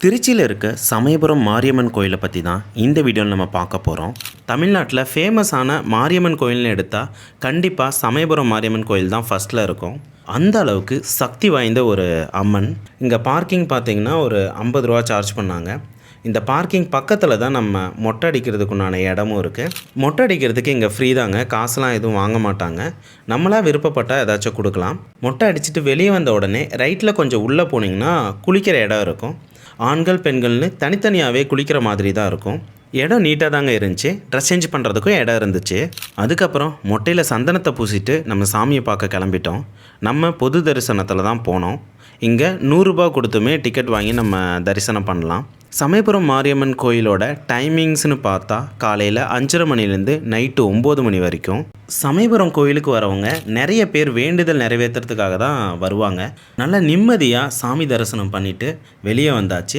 திருச்சியில் இருக்க சமயபுரம் மாரியம்மன் கோயிலை பற்றி தான் இந்த வீடியோவில் நம்ம பார்க்க போகிறோம். தமிழ்நாட்டில் ஃபேமஸான மாரியம்மன் கோயில்னு எடுத்தால் கண்டிப்பாக சமயபுரம் மாரியம்மன் கோயில் தான் ஃபஸ்ட்டில் இருக்கும். அந்த அளவுக்கு சக்தி வாய்ந்த ஒரு அம்மன். இங்கே பார்க்கிங் பார்த்திங்கன்னா ஒரு 50 ரூபா சார்ஜ் பண்ணாங்க. இந்த பார்க்கிங் பக்கத்தில் தான் நம்ம மொட்டை அடிக்கிறதுக்குண்டான இடமும் இருக்குது. மொட்டை அடிக்கிறதுக்கு இங்கே ஃப்ரீ தாங்க, காசுலாம் எதுவும் வாங்க மாட்டாங்க. நம்மளாக விருப்பப்பட்டால் ஏதாச்சும் கொடுக்கலாம். மொட்டை அடிச்சுட்டு வெளியே வந்த உடனே ரைட்டில் கொஞ்சம் உள்ளே போனீங்கன்னா குளிக்கிற இடம் இருக்கும். ஆண்கள் பெண்கள்னு தனித்தனியாகவே குளிக்கிற மாதிரி தான் இருக்கும். இடம் நீட்டாக தாங்க இருந்துச்சு. ட்ரெஸ் சேஞ்ச் பண்ணுறதுக்கும் இடம் இருந்துச்சு. அதுக்கப்புறம் மொட்டையில் சந்தனத்தை பூசிட்டு நம்ம சாமியை பார்க்க கிளம்பிட்டோம். நம்ம பொது தரிசனத்தில் தான் போனோம். இங்கே 100 ரூபா கொடுத்துமே டிக்கெட் வாங்கி நம்ம தரிசனம் பண்ணலாம். சமயபுரம் மாரியம்மன் கோயிலோட டைமிங்ஸ்னு பார்த்தா காலையில் 5:30 மணிலேருந்து நைட்டு 9 மணி வரைக்கும். சமயபுரம் கோயிலுக்கு வரவங்க நிறைய பேர் வேண்டுதல் நிறைவேற்றுறதுக்காக தான் வருவாங்க. நல்லா நிம்மதியாக சாமி தரிசனம் பண்ணிவிட்டு வெளியே வந்தாச்சு.